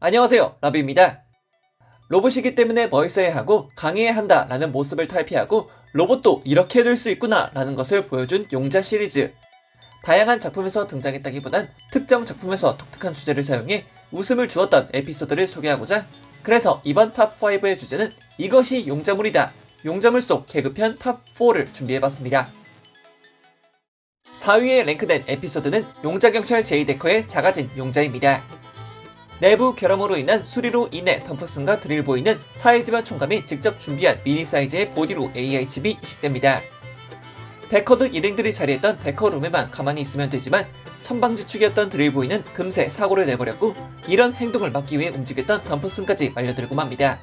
안녕하세요, 라비입니다. 로봇이기 때문에 멋있어야 하고 강해야 한다 라는 모습을 탈피하고 로봇도 이렇게 될 수 있구나 라는 것을 보여준 용자 시리즈. 다양한 작품에서 등장했다기보단 특정 작품에서 독특한 주제를 사용해 웃음을 주었던 에피소드를 소개하고자, 그래서 이번 탑5의 주제는 이것이 용자물이다, 용자물 속 개그편 탑4를 준비해봤습니다. 4위에 랭크된 에피소드는 용자경찰 제이데커의 작아진 용자입니다. 내부 결함으로 인한 수리로 인해 덤프슨과 드릴보이는 사이즈만 총감이 직접 준비한 미니 사이즈의 보디로 AI 칩이 이식됩니다. 데커드 일행들이 자리했던 데커룸에만 가만히 있으면 되지만 천방지축이었던 드릴보이는 금세 사고를 내버렸고, 이런 행동을 막기 위해 움직였던 덤프슨까지 말려들고 맙니다.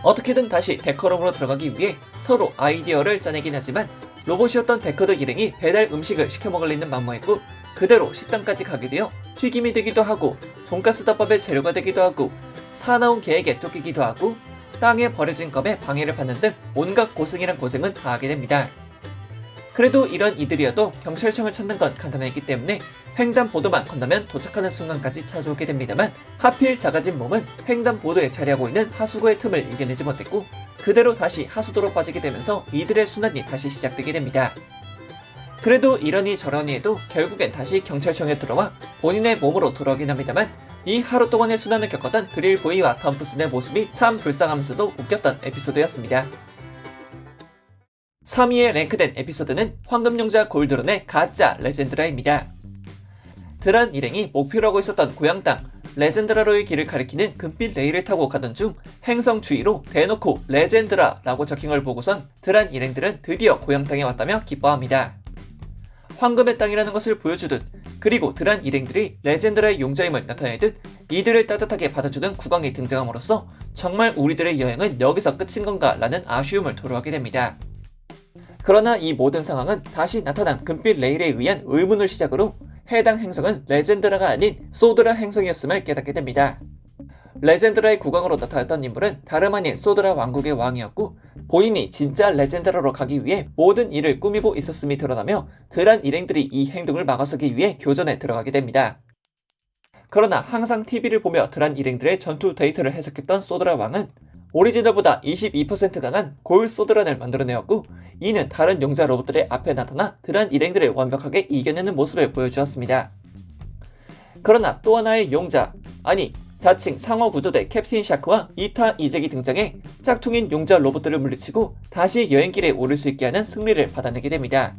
어떻게든 다시 데커룸으로 들어가기 위해 서로 아이디어를 짜내긴 하지만 로봇이었던 데커드 일행이 배달 음식을 시켜먹을 리는 만무했고, 그대로 식당까지 가게 되어 튀김이 되기도 하고 돈가스 덮밥의 재료가 되기도 하고 사나운 개에게 쫓기기도 하고 땅에 버려진 껌에 방해를 받는 등 온갖 고생이란 고생은 다 하게 됩니다. 그래도 이런 이들이어도 경찰청을 찾는 건 간단했기 때문에 횡단보도만 건너면 도착하는 순간까지 찾아오게 됩니다만, 하필 작아진 몸은 횡단보도에 자리하고 있는 하수구의 틈을 이겨내지 못했고 그대로 다시 하수도로 빠지게 되면서 이들의 순환이 다시 시작되게 됩니다. 그래도 이러니 저러니 해도 결국엔 다시 경찰청에 들어와 본인의 몸으로 돌아오긴 합니다만, 이 하루 동안의 순환을 겪었던 드릴보이와 덤프슨의 모습이 참 불쌍하면서도 웃겼던 에피소드였습니다. 3위에 랭크된 에피소드는 황금용자 골드론의 가짜 레젠드라입니다. 드란 일행이 목표로 하고 있었던 고향 땅 레젠드라로의 길을 가리키는 금빛 레일을 타고 가던 중 행성 주위로 대놓고 레젠드라라고 적힌 걸 보고선 드란 일행들은 드디어 고향 땅에 왔다며 기뻐합니다. 황금의 땅이라는 것을 보여주듯, 그리고 드란 일행들이 레젠드라의 용자임을 나타내듯 이들을 따뜻하게 받아주는 국왕이 등장함으로써 정말 우리들의 여행은 여기서 끝인 건가 라는 아쉬움을 토로하게 됩니다. 그러나 이 모든 상황은 다시 나타난 금빛 레일에 의한 의문을 시작으로 해당 행성은 레젠드라가 아닌 소드라 행성이었음을 깨닫게 됩니다. 레젠드라의 국왕으로 나타났던 인물은 다름 아닌 소드라 왕국의 왕이었고, 본인이 진짜 레젠드라로 가기 위해 모든 일을 꾸미고 있었음이 드러나며 드란 일행들이 이 행동을 막아서기 위해 교전에 들어가게 됩니다. 그러나 항상 TV를 보며 드란 일행들의 전투 데이터를 해석했던 소드라 왕은 오리지널보다 22% 강한 골 소드란을 만들어내었고, 이는 다른 용자 로봇들의 앞에 나타나 드란 일행들을 완벽하게 이겨내는 모습을 보여주었습니다. 그러나 또 하나의 용자, 아니 자칭 상어 구조대 캡틴 샤크와 이타 이잭이 등장해 짝퉁인 용자 로봇들을 물리치고 다시 여행길에 오를 수 있게 하는 승리를 받아내게 됩니다.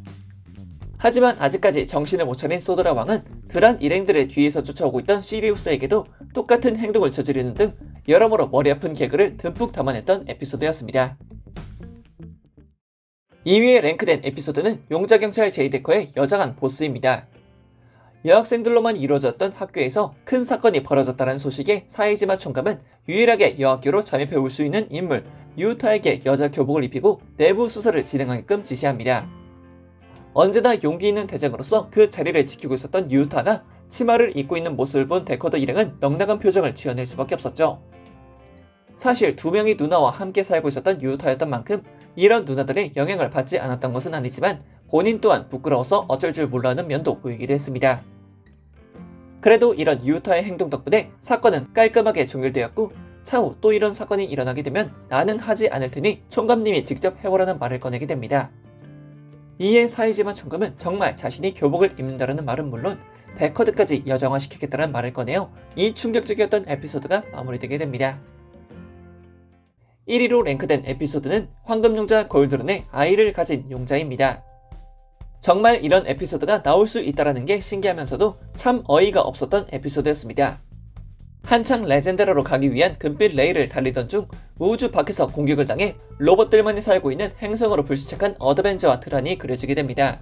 하지만 아직까지 정신을 못 차린 소드라 왕은 드란 일행들의 뒤에서 쫓아오고 있던 시리우스에게도 똑같은 행동을 저지르는 등 여러모로 머리 아픈 개그를 듬뿍 담아냈던 에피소드였습니다. 2위에 랭크된 에피소드는 용자경찰 제이데커의 여장한 보스입니다. 여학생들로만 이루어졌던 학교에서 큰 사건이 벌어졌다는 소식에 사이지마 총감은 유일하게 여학교로 잠입해 올 수 있는 인물 유타에게 여자 교복을 입히고 내부 수사를 진행하게끔 지시합니다. 언제나 용기 있는 대장으로서 그 자리를 지키고 있었던 유타가 치마를 입고 있는 모습을 본 데커더 일행은 넉넉한 표정을 지어낼 수밖에 없었죠. 사실 두 명의 누나와 함께 살고 있었던 유타였던 만큼 이런 누나들의 영향을 받지 않았던 것은 아니지만 본인 또한 부끄러워서 어쩔 줄 몰라하는 면도 보이기도 했습니다. 그래도 이런 유타의 행동 덕분에 사건은 깔끔하게 종결되었고, 차후 또 이런 사건이 일어나게 되면 나는 하지 않을 테니 총감님이 직접 해보라는 말을 꺼내게 됩니다. 이에 사이지마 총감은 정말 자신이 교복을 입는다라는 말은 물론 데커드까지 여정화시키겠다는 말을 꺼내어 이 충격적이었던 에피소드가 마무리되게 됩니다. 1위로 랭크된 에피소드는 황금용자 골드론의 아이를 가진 용자입니다. 정말 이런 에피소드가 나올 수 있다는 게 신기하면서도 참 어이가 없었던 에피소드였습니다. 한창 레젠드라로 가기 위한 금빛 레일을 달리던 중 우주 밖에서 공격을 당해 로봇들만이 살고 있는 행성으로 불시착한 어드벤져와 드란이 그려지게 됩니다.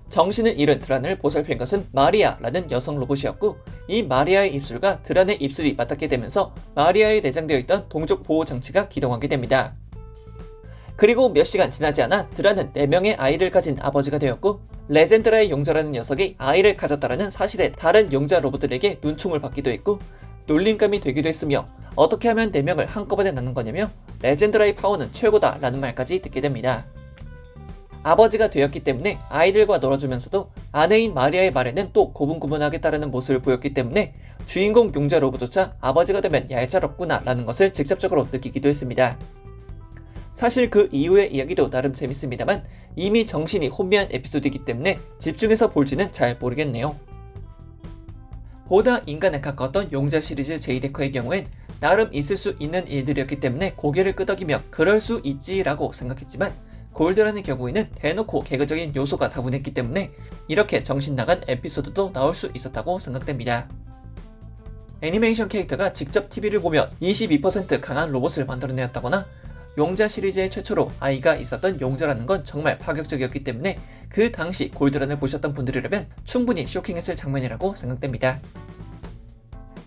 정신을 잃은 드란을 보살핀 것은 마리아라는 여성 로봇이었고, 이 마리아의 입술과 드란의 입술이 맞닿게 되면서 마리아에 내장되어 있던 동족 보호 장치가 기동하게 됩니다. 그리고 몇 시간 지나지 않아 드란은 4명의 아이를 가진 아버지가 되었고, 레젠드라의 용자라는 녀석이 아이를 가졌다라는 사실에 다른 용자 로봇들에게 눈총을 받기도 했고 놀림감이 되기도 했으며, 어떻게 하면 4명을 한꺼번에 낳는 거냐며 레젠드라의 파워는 최고다 라는 말까지 듣게 됩니다. 아버지가 되었기 때문에 아이들과 놀아주면서도 아내인 마리아의 말에는 또 고분고분하겠다라는 모습을 보였기 때문에 주인공 용자 로보조차 아버지가 되면 얄짤없구나 라는 것을 직접적으로 느끼기도 했습니다. 사실 그 이후의 이야기도 나름 재밌습니다만 이미 정신이 혼미한 에피소드이기 때문에 집중해서 볼지는 잘 모르겠네요. 보다 인간에 가까웠던 용자 시리즈 제이데커의 경우엔 나름 있을 수 있는 일들이었기 때문에 고개를 끄덕이며 그럴 수 있지 라고 생각했지만 골드런의 경우에는 대놓고 개그적인 요소가 다분했기 때문에 이렇게 정신 나간 에피소드도 나올 수 있었다고 생각됩니다. 애니메이션 캐릭터가 직접 TV를 보며 22% 강한 로봇을 만들어내었다거나 용자 시리즈의 최초로 아이가 있었던 용자라는 건 정말 파격적이었기 때문에 그 당시 골드런을 보셨던 분들이라면 충분히 쇼킹했을 장면이라고 생각됩니다.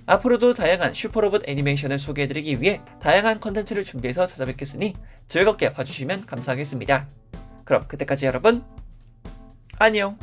앞으로도 다양한 슈퍼로봇 애니메이션을 소개해드리기 위해 다양한 컨텐츠를 준비해서 찾아뵙겠으니 즐겁게 봐주시면 감사하겠습니다. 그럼 그때까지 여러분 안녕!